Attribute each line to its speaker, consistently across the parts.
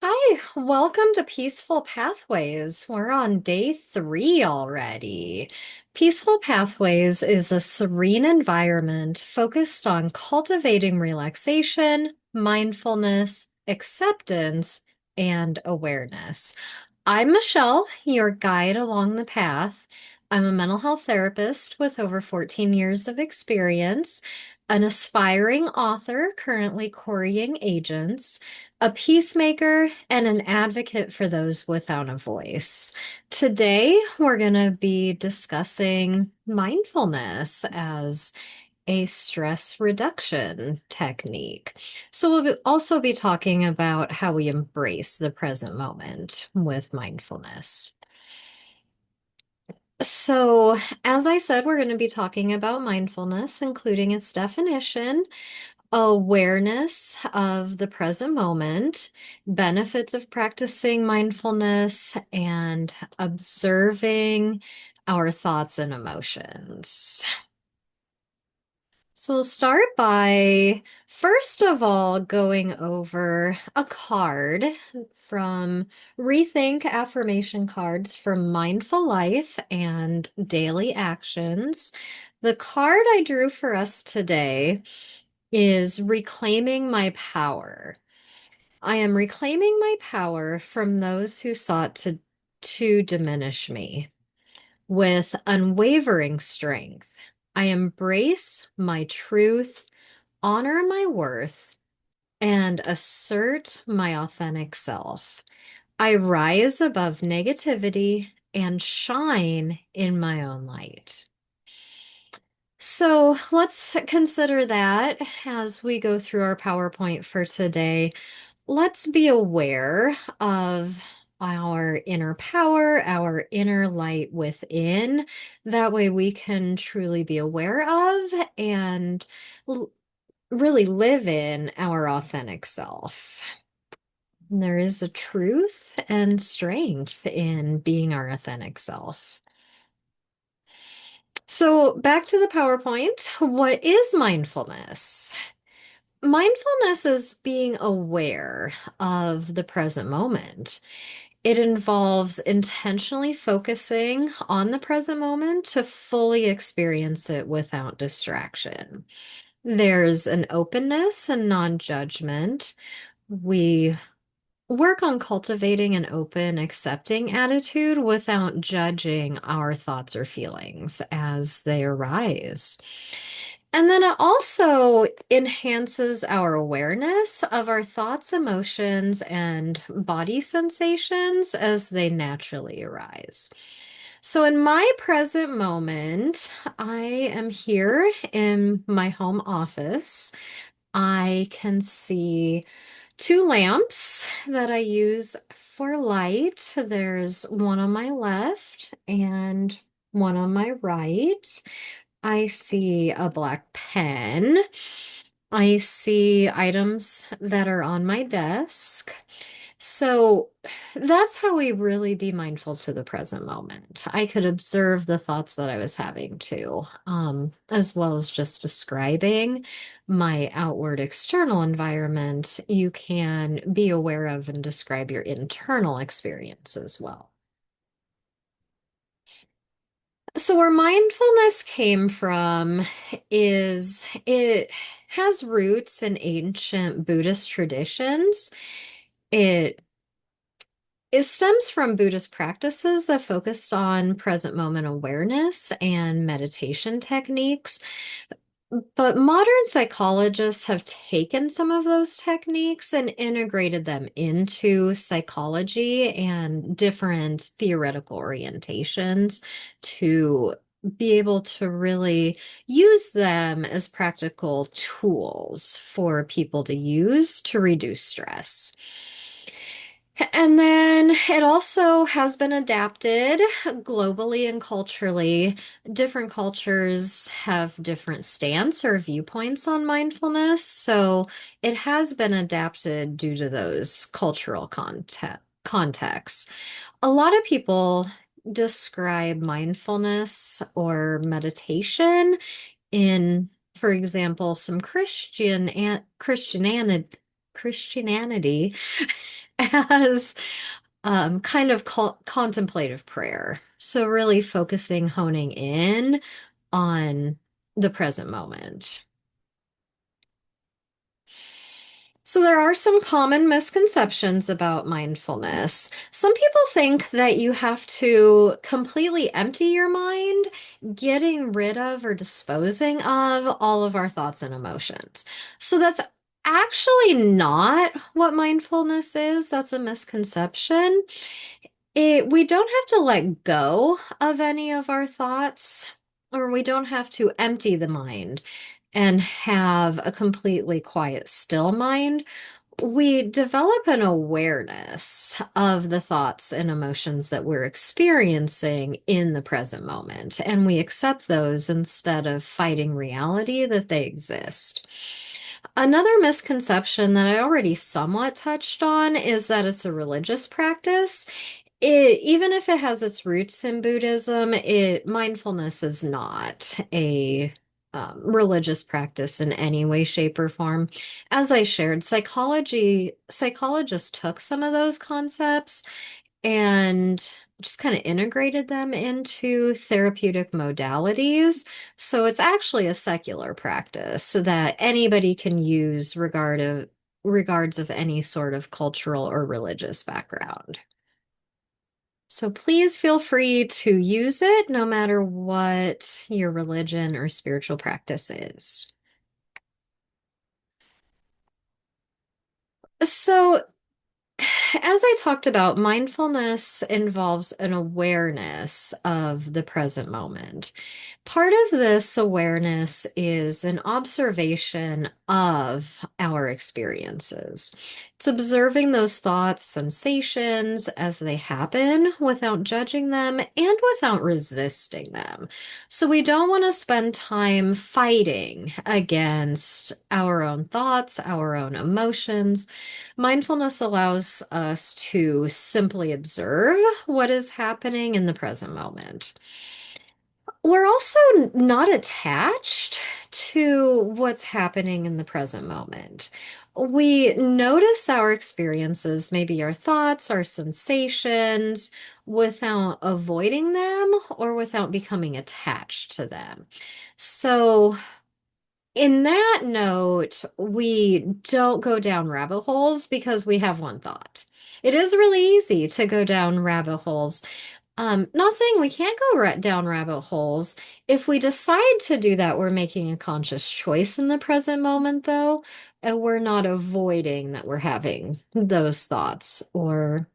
Speaker 1: Hi, welcome to Peaceful Pathways. We're on day 3 already. Peaceful Pathways is a serene environment focused on cultivating relaxation, mindfulness, acceptance, and awareness. I'm Michelle, your guide along the path. I'm a mental health therapist with over 14 years of experience, an aspiring author currently quarrying agents, a peacemaker, and an advocate for those without a voice. Today, we're going to be discussing mindfulness as a stress reduction technique. So, also be talking about how we embrace the present moment with mindfulness. So, as I said, we're going to be talking about mindfulness, including its definition, awareness of the present moment, benefits of practicing mindfulness, and observing our thoughts and emotions. So we'll start by, first of all, going over a card from Rethink Affirmation Cards for Mindful Life and Daily Actions. The card I drew for us today is Reclaiming My Power. I am reclaiming my power from those who sought to diminish me. With unwavering strength, I embrace my truth, honor my worth, and assert my authentic self. I rise above negativity and shine in my own light. So let's consider that as we go through our PowerPoint for today. Let's be aware of our inner power, our inner light within. That way we can truly be aware of and really live in our authentic self. There is a truth and strength in being our authentic self. So, back to the PowerPoint. What is mindfulness? Mindfulness is being aware of the present moment. It involves intentionally focusing on the present moment to fully experience it without distraction. There's an openness and non-judgment. We work on cultivating an open, accepting attitude without judging our thoughts or feelings as they arise. And then it also enhances our awareness of our thoughts, emotions, and body sensations as they naturally arise. So, in my present moment, I am here in my home office. I can see two lamps that I use for light. There's one on my left and one on my right. I see a black pen. I see items that are on my desk. So that's how we really be mindful to the present moment. I could observe the thoughts that I was having too, as well as just describing my outward external environment. You can be aware of and describe your internal experience as well. So, where mindfulness came from is it has roots in ancient Buddhist traditions. It It stems from Buddhist practices that focused on present moment awareness and meditation techniques. But modern psychologists have taken some of those techniques and integrated them into psychology and different theoretical orientations to be able to really use them as practical tools for people to use to reduce stress. And then it also has been adapted globally and culturally. Different cultures have different stance or viewpoints on mindfulness, so it has been adapted due to those cultural contexts. A lot of people describe mindfulness or meditation in, for example, some Christianity Christianity as kind of contemplative prayer. So, really focusing, honing in on the present moment. So, there are some common misconceptions about mindfulness. Some people think that you have to completely empty your mind, getting rid of or disposing of all of our thoughts and emotions. So, that's actually not what mindfulness is. That's a misconception. We don't have to let go of any of our thoughts, or we don't have to empty the mind and have a completely quiet, still mind. We develop an awareness of the thoughts and emotions that we're experiencing in the present moment, and we accept those instead of fighting reality that they exist. Another misconception that I already somewhat touched on is that it's a religious practice. Even if it has its roots in Buddhism, mindfulness is not a religious practice in any way, shape, or form. As I shared, psychologists took some of those concepts and just kind of integrated them into therapeutic modalities. So it's actually a secular practice so that anybody can use regards of any sort of cultural or religious background. So please feel free to use it no matter what your religion or spiritual practice is. So, as I talked about, mindfulness involves an awareness of the present moment. Part of this awareness is an observation of our experiences. It's observing those thoughts, sensations as they happen without judging them and without resisting them. So we don't want to spend time fighting against our own thoughts, our own emotions. Mindfulness allows us to simply observe what is happening in the present moment. We're also not attached to what's happening in the present moment. We notice our experiences, maybe our thoughts, our sensations, without avoiding them or without becoming attached to them. So, in that note, we don't go down rabbit holes because we have one thought. It is really easy to go down rabbit holes. Not saying we can't go down rabbit holes. If we decide to do that, we're making a conscious choice in the present moment, though, and we're not avoiding that we're having those thoughts or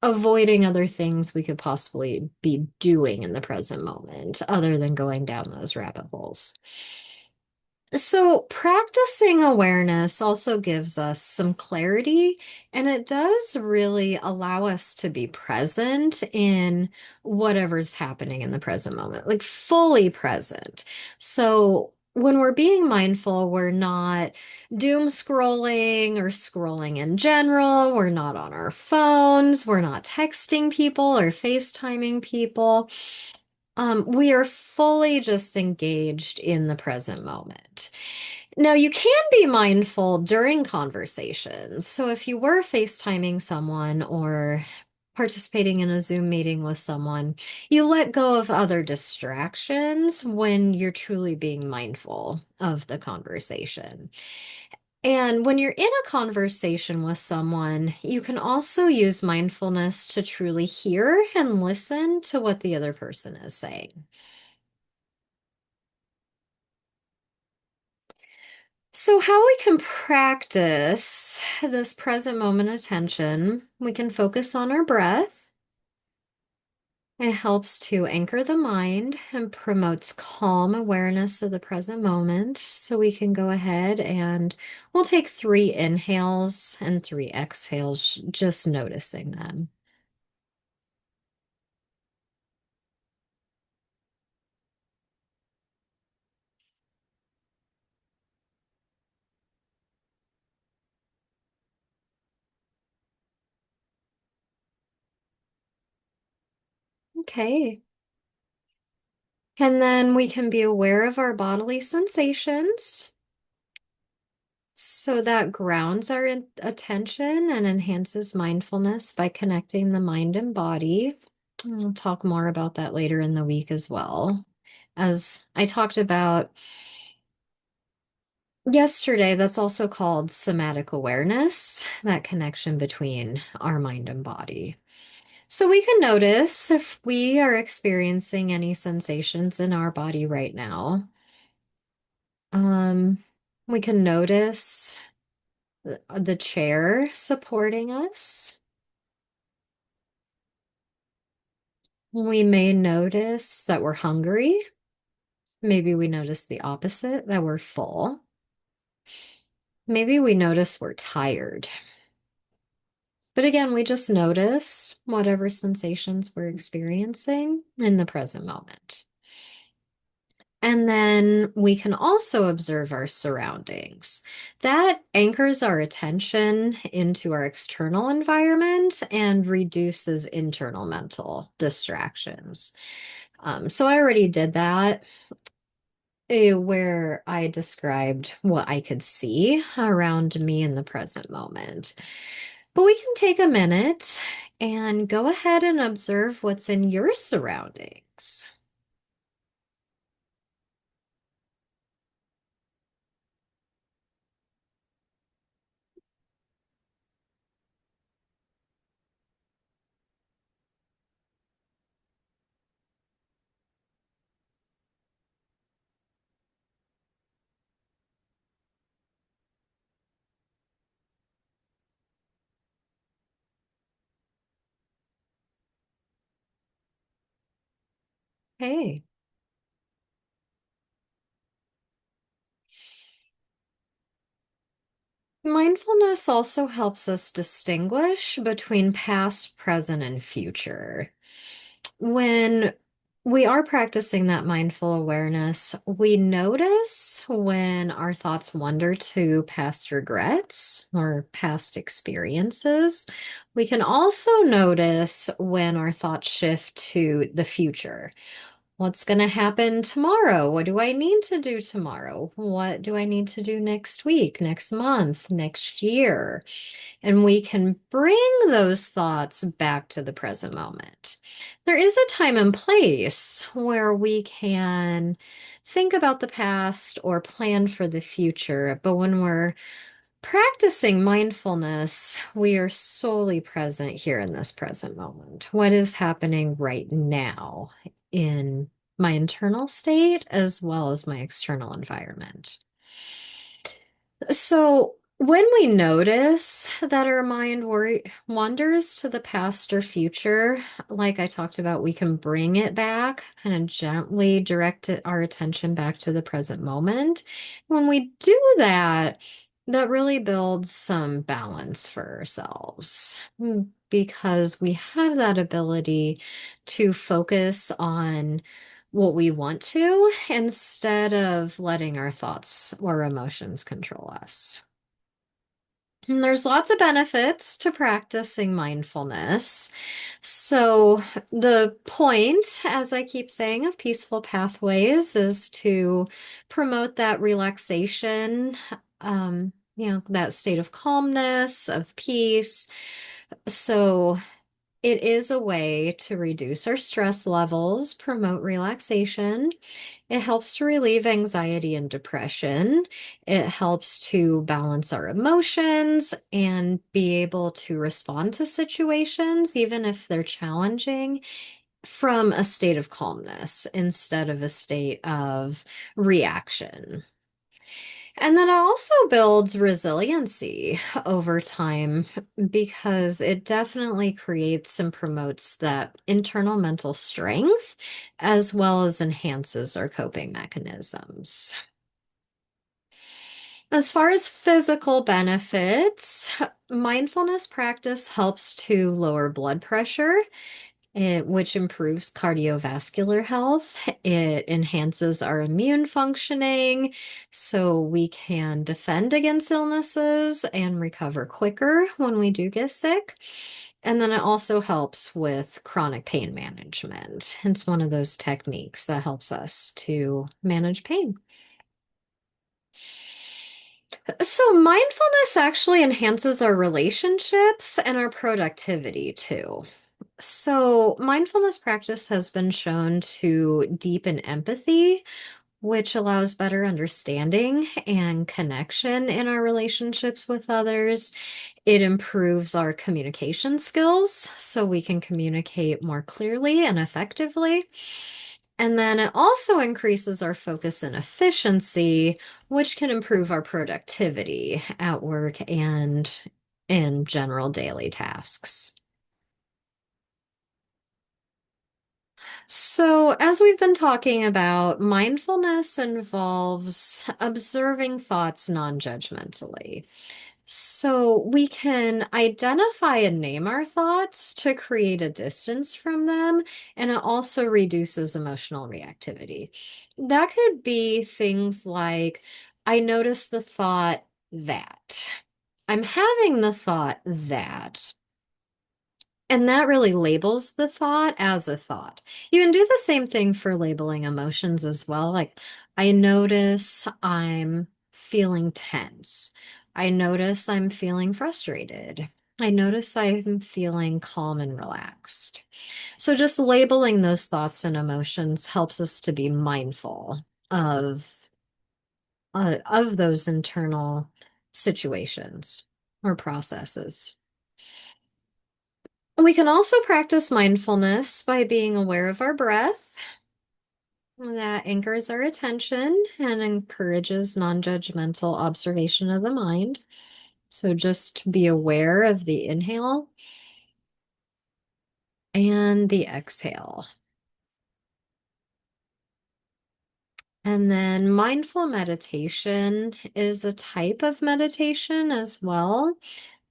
Speaker 1: avoiding other things we could possibly be doing in the present moment, other than going down those rabbit holes. So, practicing awareness also gives us some clarity, and it does really allow us to be present in whatever's happening in the present moment, like fully present. So, when we're being mindful, we're not doom scrolling or scrolling in general. We're not on our phones. We're not texting people or FaceTiming people. We are fully just engaged in the present moment. Now, you can be mindful during conversations. So, if you were FaceTiming someone or participating in a Zoom meeting with someone, you let go of other distractions when you're truly being mindful of the conversation. And when you're in a conversation with someone, you can also use mindfulness to truly hear and listen to what the other person is saying. So, how we can practice this present moment attention, we can focus on our breath. It helps to anchor the mind and promotes calm awareness of the present moment. So, we can go ahead and we'll take 3 inhales and 3 exhales, just noticing them. Okay. And then we can be aware of our bodily sensations. So that grounds our attention and enhances mindfulness by connecting the mind and body. We'll talk more about that later in the week as well. As I talked about yesterday, that's also called somatic awareness, that connection between our mind and body. So we can notice if we are experiencing any sensations in our body right now. Um, we can notice the chair supporting us. We may notice that we're hungry. Maybe we notice the opposite, that we're full. Maybe we notice we're tired. But again, we just notice whatever sensations we're experiencing in the present moment. And then we can also observe our surroundings. That anchors our attention into our external environment and reduces internal mental distractions. So I already did that, where I described what I could see around me in the present moment. But we can take a minute and go ahead and observe what's in your surroundings. Hey. Mindfulness also helps us distinguish between past, present, and future. When we are practicing that mindful awareness, we notice when our thoughts wander to past regrets or past experiences. We can also notice when our thoughts shift to the future. What's going to happen tomorrow? What do I need to do tomorrow? What do I need to do next week, next month, next year? And we can bring those thoughts back to the present moment. There is a time and place where we can think about the past or plan for the future, but when we're practicing mindfulness, we are solely present here in this present moment. What is happening right now in my internal state as well as my external environment? So, when we notice that our mind wanders to the past or future, like I talked about, we can bring it back, kind of gently direct our attention back to the present moment. When we do that, that really builds some balance for ourselves, because we have that ability to focus on what we want to instead of letting our thoughts or emotions control us. And there's lots of benefits to practicing mindfulness. So, the point, as I keep saying, of peaceful pathways is to promote that relaxation, that state of calmness, of peace. So, it is a way to reduce our stress levels, promote relaxation. It helps to relieve anxiety and depression. It helps to balance our emotions and be able to respond to situations, even if they're challenging, from a state of calmness instead of a state of reaction. And then it also builds resiliency over time because it definitely creates and promotes that internal mental strength as well as enhances our coping mechanisms. As far as physical benefits, mindfulness practice helps to lower blood pressure, which improves cardiovascular health. It enhances our immune functioning so we can defend against illnesses and recover quicker when we do get sick. And then it also helps with chronic pain management. It's one of those techniques that helps us to manage pain. So, mindfulness actually enhances our relationships and our productivity too. So, mindfulness practice has been shown to deepen empathy, which allows better understanding and connection in our relationships with others. It improves our communication skills so we can communicate more clearly and effectively. And then it also increases our focus and efficiency, which can improve our productivity at work and in general daily tasks. So, as we've been talking about, mindfulness involves observing thoughts non-judgmentally. So, we can identify and name our thoughts to create a distance from them, and it also reduces emotional reactivity. That could be things like, I notice the thought that. I'm having the thought that. And that really labels the thought as a thought. You can do the same thing for labeling emotions as well. Like, I notice I'm feeling tense. I notice I'm feeling frustrated. I notice I'm feeling calm and relaxed. So, just labeling those thoughts and emotions helps us to be mindful of of those internal situations or processes. We can also practice mindfulness by being aware of our breath. That anchors our attention and encourages non-judgmental observation of the mind. So just be aware of the inhale and the exhale. And then mindful meditation is a type of meditation as well,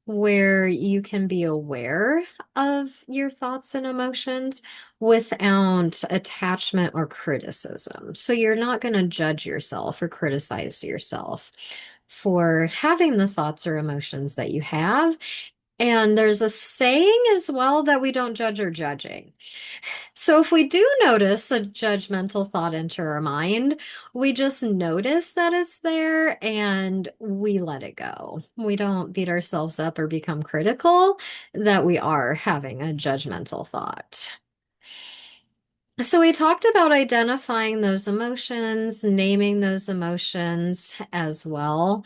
Speaker 1: where you can be aware of your thoughts and emotions without attachment or criticism. So you're not going to judge yourself or criticize yourself for having the thoughts or emotions that you have. And there's a saying as well that we don't judge or judging. So if we do notice a judgmental thought enter our mind, we just notice that it's there and we let it go. We don't beat ourselves up or become critical that we are having a judgmental thought. So we talked about identifying those emotions, naming those emotions as well.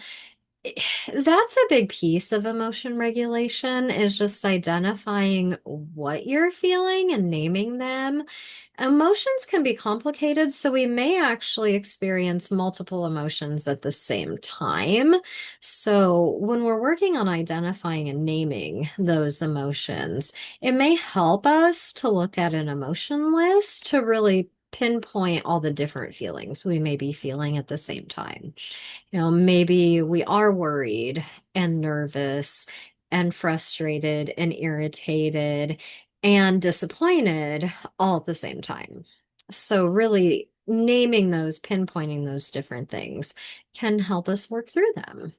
Speaker 1: That's a big piece of emotion regulation is just identifying what you're feeling and naming them. Emotions can be complicated, so we may actually experience multiple emotions at the same time. So, when we're working on identifying and naming those emotions, it may help us to look at an emotion list to really pinpoint all the different feelings we may be feeling at the same time. Maybe we are worried and nervous and frustrated and irritated and disappointed all at the same time. So, really naming those, pinpointing those different things can help us work through them.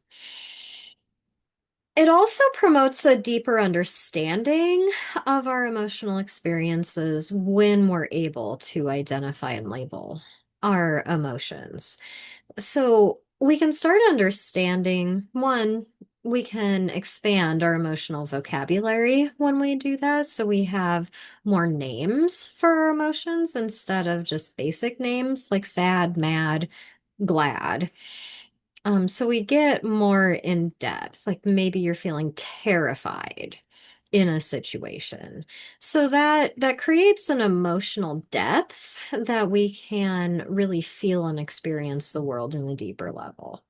Speaker 1: It also promotes a deeper understanding of our emotional experiences when we're able to identify and label our emotions. So we can start understanding one, we can expand our emotional vocabulary when we do that. So we have more names for our emotions instead of just basic names like sad, mad, glad. So we get more in depth, like maybe you're feeling terrified in a situation. So that creates an emotional depth that we can really feel and experience the world in a deeper level.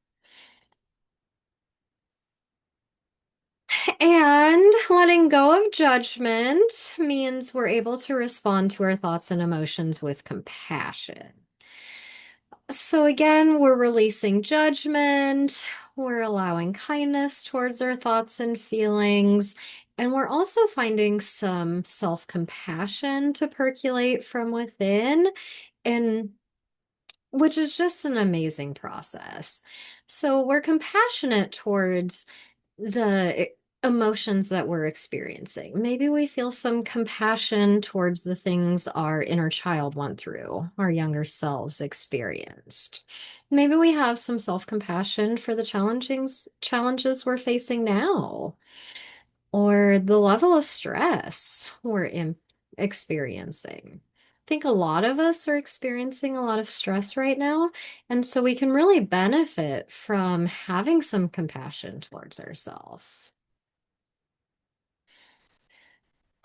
Speaker 1: And letting go of judgment means we're able to respond to our thoughts and emotions with compassion. So again, we're releasing judgment, we're allowing kindness towards our thoughts and feelings, and we're also finding some self-compassion to percolate from within, and which is just an amazing process. So we're compassionate towards the emotions that we're experiencing. Maybe we feel some compassion towards the things our inner child went through, our younger selves experienced. Maybe we have some self-compassion for the challenges we're facing now, or the level of stress experiencing. I think a lot of us are experiencing a lot of stress right now, and so we can really benefit from having some compassion towards ourselves.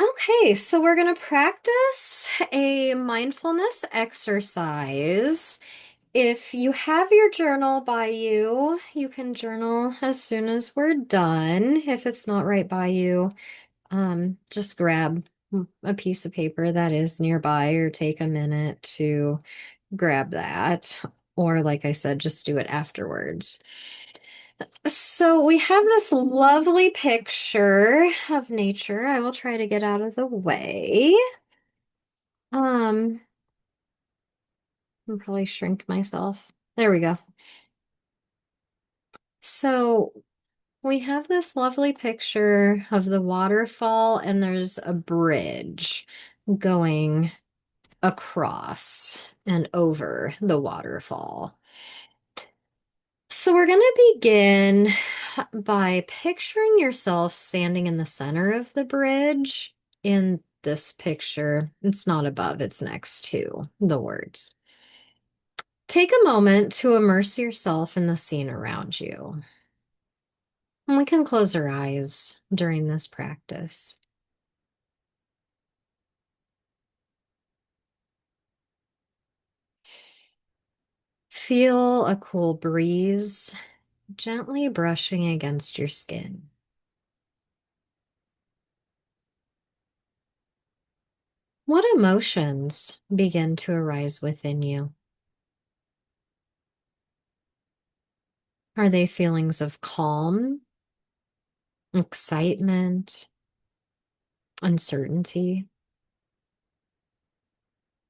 Speaker 1: Okay, so we're going to practice a mindfulness exercise. If you have your journal by you, you can journal as soon as we're done. If it's not right by you, just grab a piece of paper that is nearby or take a minute to grab that. Or, like I said, just do it afterwards. So we have this lovely picture of nature. I will try to get out of the way. Um, I'll probably shrink myself. There we go. So we have this lovely picture of the waterfall, and there's a bridge going across and over the waterfall. So we're going to begin by picturing yourself standing in the center of the bridge. In this picture, it's not above, it's next to the words. Take a moment to immerse yourself in the scene around you. And we can close our eyes during this practice. Feel a cool breeze gently brushing against your skin. What emotions begin to arise within you? Are they feelings of calm, excitement, uncertainty?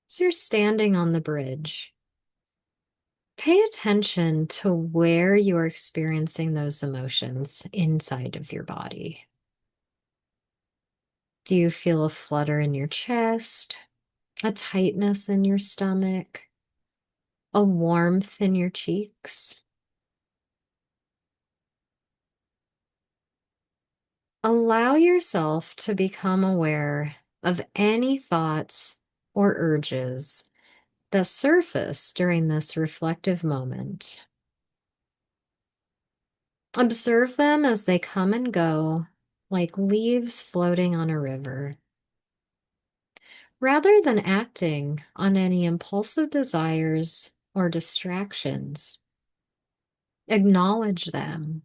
Speaker 1: So you're standing on the bridge. Pay attention to where you are experiencing those emotions inside of your body. Do you feel a flutter in your chest, a tightness in your stomach, a warmth in your cheeks? Allow yourself to become aware of any thoughts or urges that surface during this reflective moment. Observe them as they come and go, like leaves floating on a river. Rather than acting on any impulsive desires or distractions, acknowledge them,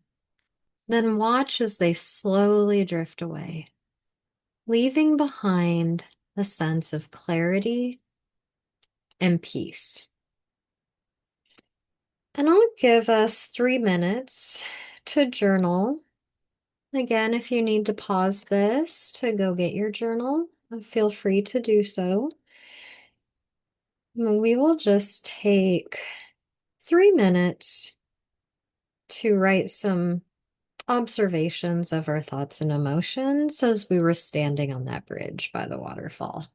Speaker 1: then watch as they slowly drift away, leaving behind a sense of clarity and peace. And I'll give us 3 minutes to journal. Again, if you need to pause this to go get your journal, feel free to do so. We will just take 3 minutes to write some observations of our thoughts and emotions as we were standing on that bridge by the waterfall.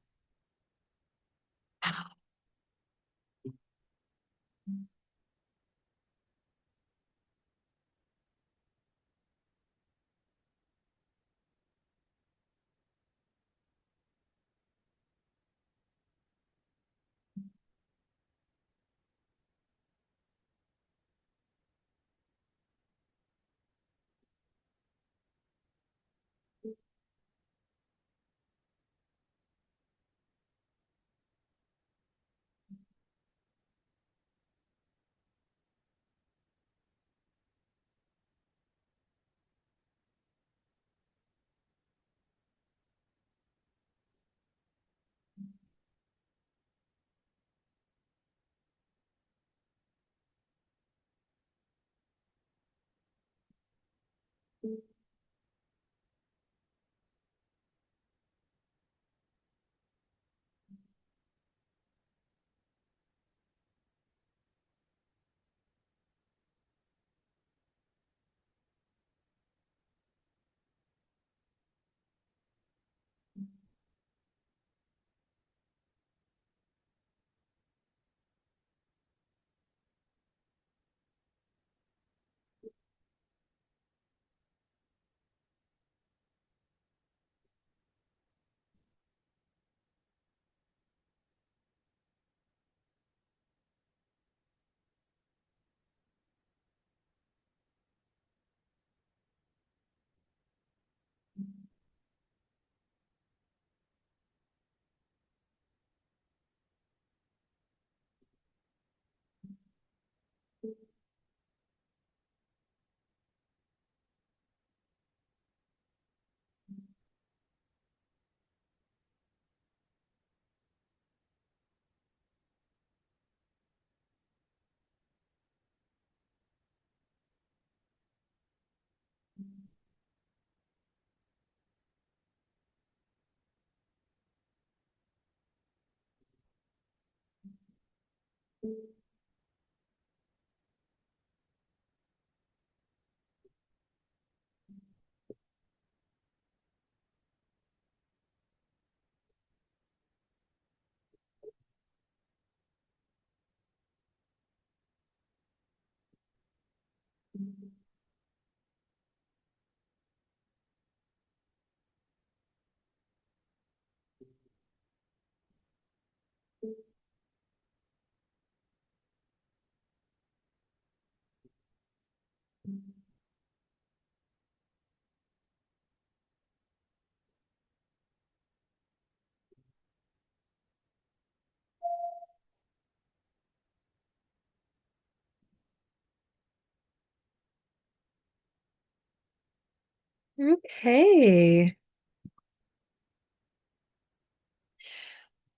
Speaker 1: Okay.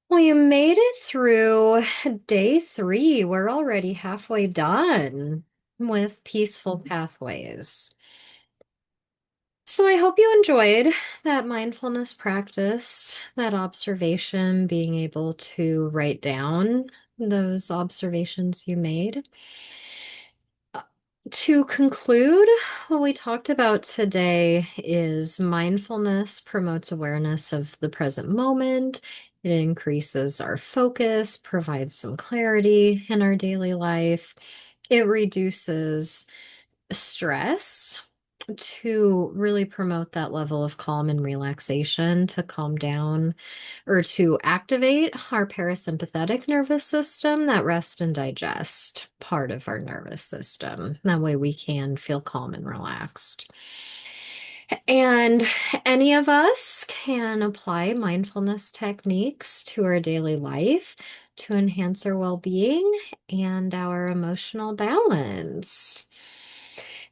Speaker 1: Well, you made it through day 3. We're already halfway done with peaceful pathways. So I hope you enjoyed that mindfulness practice, that observation, being able to write down those observations you made. To conclude, what we talked about today is mindfulness promotes awareness of the present moment. It increases our focus, provides some clarity in our daily life. It reduces stress to really promote that level of calm and relaxation, to calm down or to activate our parasympathetic nervous system, that rest and digest part of our nervous system. That way we can feel calm and relaxed. And any of us can apply mindfulness techniques to our daily life to enhance our well-being and our emotional balance.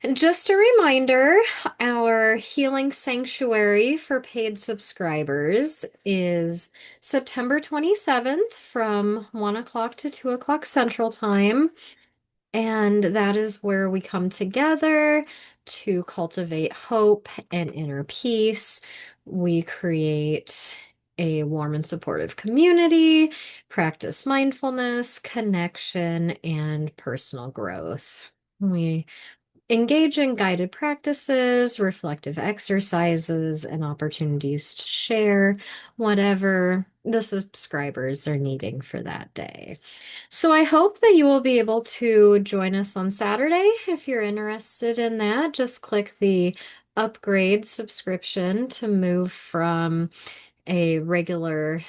Speaker 1: And just a reminder, our healing sanctuary for paid subscribers is September 27th from 1 o'clock to 2 o'clock Central Time. And that is where we come together to cultivate hope and inner peace. We create a warm and supportive community, practice mindfulness, connection, and personal growth. We engage in guided practices, reflective exercises, and opportunities to share whatever the subscribers are needing for that day. So I hope that you will be able to join us on Saturday. If you're interested in that, just click the upgrade subscription to move from a regular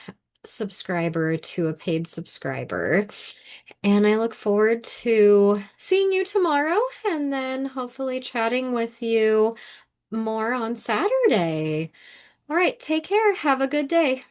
Speaker 1: subscriber to a paid subscriber. And I look forward to seeing you tomorrow and then hopefully chatting with you more on Saturday. All right, take care. Have a good day.